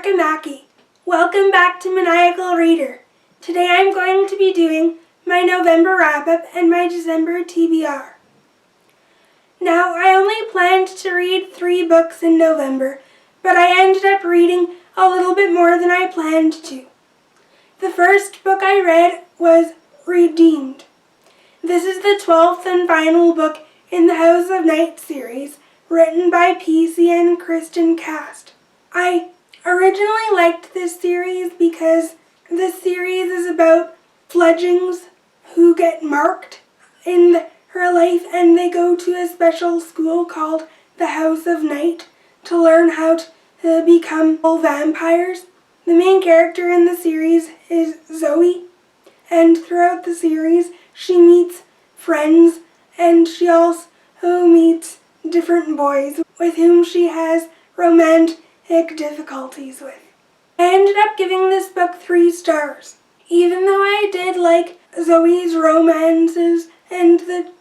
Mackey. Welcome back to Maniacal Reader. Today I'm going to be doing my November wrap-up and my December T.B.R. Now, I only planned to read 3 books in November, but I ended up reading a little bit more than I planned to. The first book I read was Redeemed. This is the 12th and final book in the House of Night series, written by P.C. and Kristen Cast. I originally liked this series because this series is about fledglings who get marked in her life and they go to a special school called the House of Night to learn how to become full vampires. The main character in the series is Zoe, and throughout the series she meets friends and she also meets different boys with whom she has romantic difficulties with. I ended up giving this book 3 stars. Even though I did like Zoe's romances and the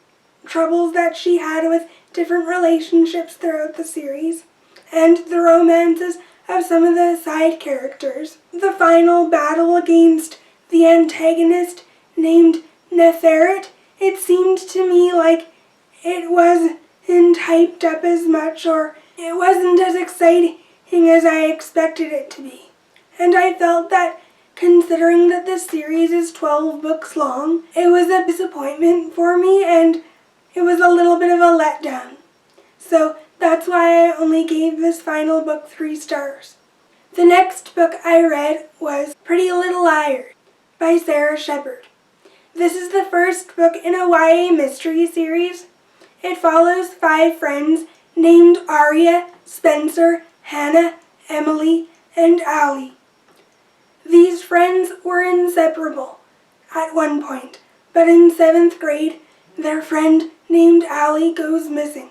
troubles that she had with different relationships throughout the series, and the romances of some of the side characters, the final battle against the antagonist named Neferret, it seemed to me like it wasn't hyped up as much, or it wasn't as exciting as I expected it to be. And I felt that considering that this series is 12 books long, it was a disappointment for me and it was a little bit of a letdown. So that's why I only gave this final book 3 stars. The next book I read was Pretty Little Liars by Sarah Shepard. This is the first book in a YA mystery series. It follows 5 friends named Aria, Spencer, Hannah, Emily, and Allie. These friends were inseparable at one point, but in 7th grade, their friend named Allie goes missing.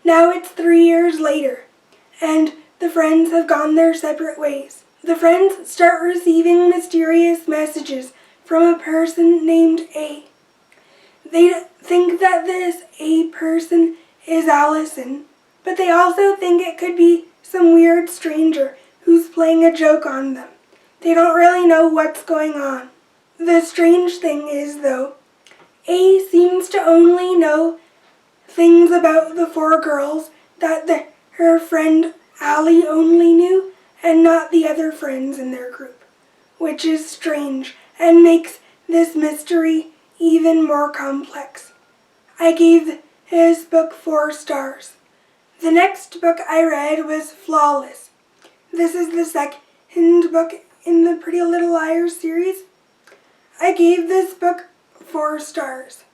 Now it's 3 years later, and the friends have gone their separate ways. The friends start receiving mysterious messages from a person named A. They think that this A person is Allison, but they also think it could be some weird stranger who's playing a joke on them. They don't really know what's going on. The strange thing is, though, A seems to only know things about the 4 girls that her friend Allie only knew, and not the other friends in their group, which is strange and makes this mystery even more complex. I gave this book 4 stars. The next book I read was Flawless. This is the second book in the Pretty Little Liars series. I gave this book 4 stars.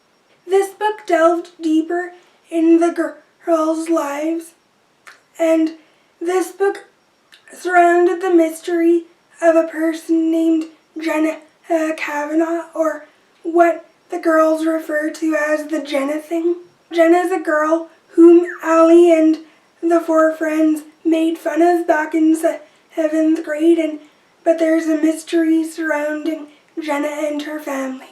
This book delved deeper in the girls' lives, and this book surrounded the mystery of a person named Jenna Kavanaugh, or what the girls refer to as the Jenna thing. Jenna's a girl whom Allie and the 4 friends made fun of back in 7th grade, but there's a mystery surrounding Jenna and her family.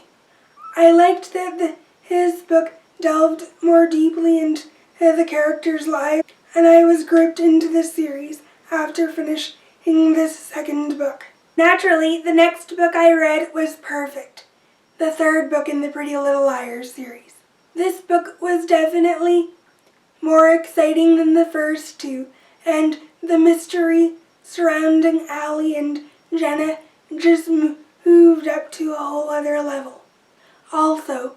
I liked that his book delved more deeply into the characters' lives, and I was gripped into the series after finishing this second book. Naturally, the next book I read was Perfect, the 3rd book in the Pretty Little Liars series. This book was definitely more exciting than the first 2, and the mystery surrounding Allie and Jenna just moved up to a whole other level. Also,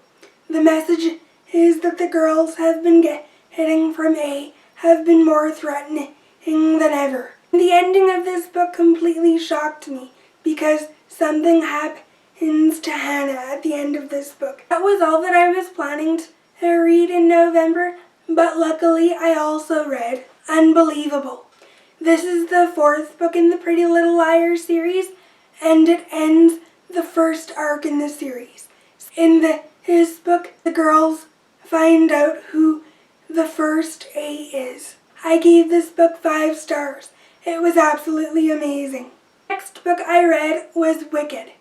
the message is that the girls have been getting from A have been more threatening than ever. The ending of this book completely shocked me because something happens to Hannah at the end of this book. That was all that I was planning to read in November, but luckily I also read Unbelievable. This is the 4th book in the Pretty Little Liars series, and it ends the first arc in the series. In this book, the girls find out who the first A is. I gave this book 5 stars. It was absolutely amazing. The next book I read was Wicked.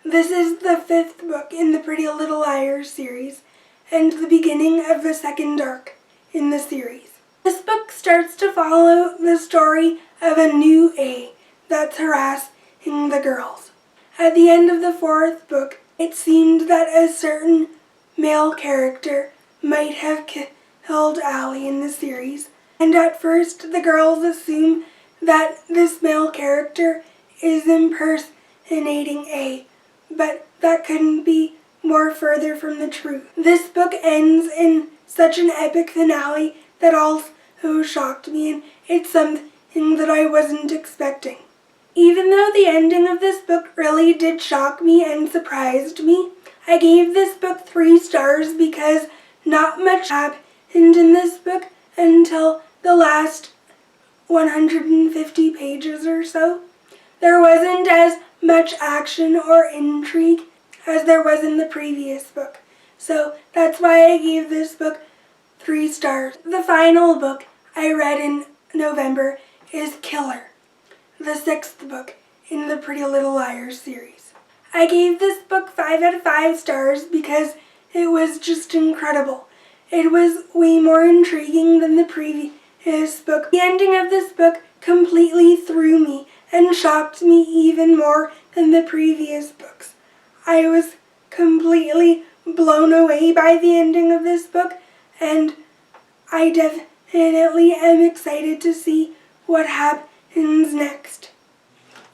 This is the 5th book in the Pretty Little Liars series, and the beginning of the 2nd arc in the series. This book starts to follow the story of a new A that's harassing the girls. At the end of the fourth book, it seemed that a certain male character might have killed Allie in the series, and at first the girls assume that this male character is impersonating A, but that couldn't be more further from the truth. This book ends in such an epic finale that also shocked me, and it's something that I wasn't expecting. Even though the ending of this book really did shock me and surprised me, I gave this book 3 stars because not much happened in this book until the last 150 pages or so. There wasn't as much action or intrigue as there was in the previous book, so that's why I gave this book 3 stars. The final book I read in November is Killer, the 6th book in the Pretty Little Liars series. I gave this book 5 out of 5 stars because it was just incredible. It was way more intriguing than the previous book. The ending of this book completely threw me and shocked me even more than the previous books. I was completely blown away by the ending of this book, and I definitely am excited to see what happens next.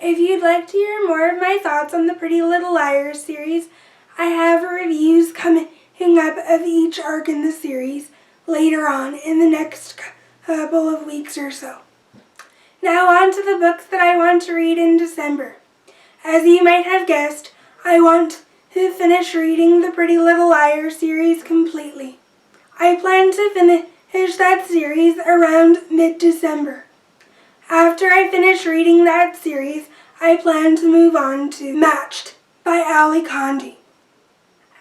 If you'd like to hear more of my thoughts on the Pretty Little Liars series, I have reviews coming up of each arc in the series later on in the next couple of weeks or so. Now on to the books that I want to read in December. As you might have guessed, I want to finish reading the Pretty Little Liars series completely. I plan to finish that series around mid-December. After I finish reading that series, I plan to move on to Matched by Ali Condi.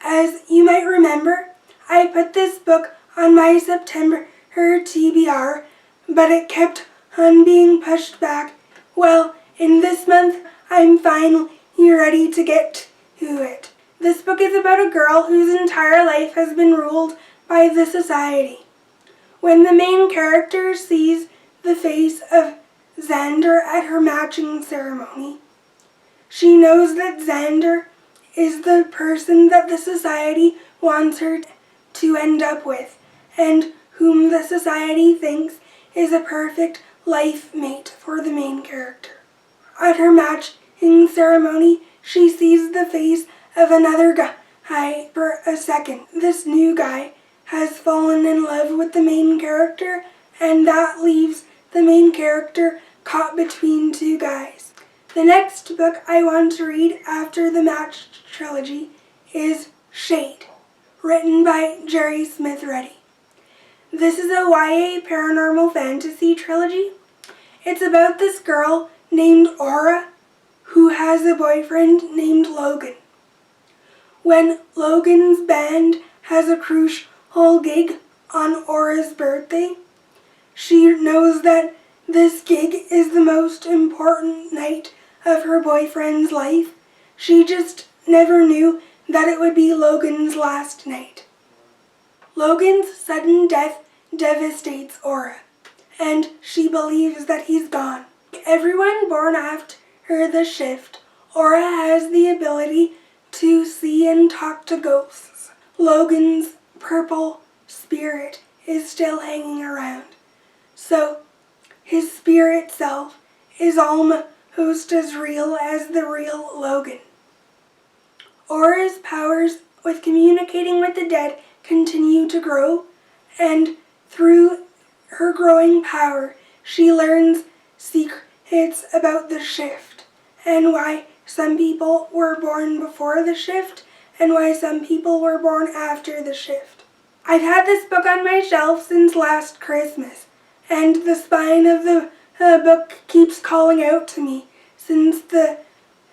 As you might remember, I put this book on my September T.B.R, but it kept on being pushed back. Well, in this month, I'm finally ready to get to it. This book is about a girl whose entire life has been ruled by the society. When the main character sees the face of Xander at her matching ceremony, she knows that Xander is the person that the society wants her to end up with, and whom the society thinks is a perfect life mate for the main character. At her matching ceremony, she sees the face of another guy for a second. This new guy has fallen in love with the main character, and that leaves the main character caught between 2 guys. The next book I want to read after the Matched trilogy is Shade, written by Jerry Smith Reddy. This is a YA paranormal fantasy trilogy. It's about this girl named Aura who has a boyfriend named Logan. When Logan's band has a crucial gig on Aura's birthday, she knows that this gig is the most important night of her boyfriend's life. She just never knew that it would be Logan's last night. Logan's sudden death devastates Aura, and she believes that he's gone. Everyone born after the shift, Aura has the ability to see and talk to ghosts. Logan's purple spirit is still hanging around, so his spirit self is almost as real as the real Logan. Aura's powers with communicating with the dead continue to grow, and through her growing power, she learns secrets about the shift, and why some people were born before the shift, and why some people were born after the shift. I've had this book on my shelf since last Christmas, and the spine of the book keeps calling out to me since the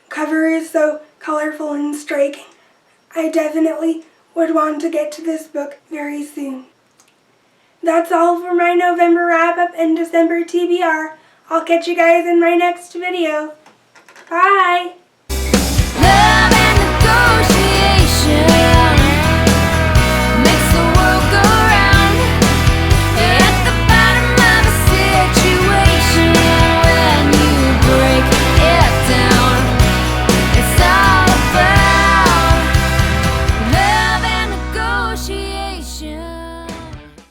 cover is so colorful and striking. I definitely would want to get to this book very soon. That's all for my November wrap-up and December TBR. I'll catch you guys in my next video. Bye! Love and negotiation.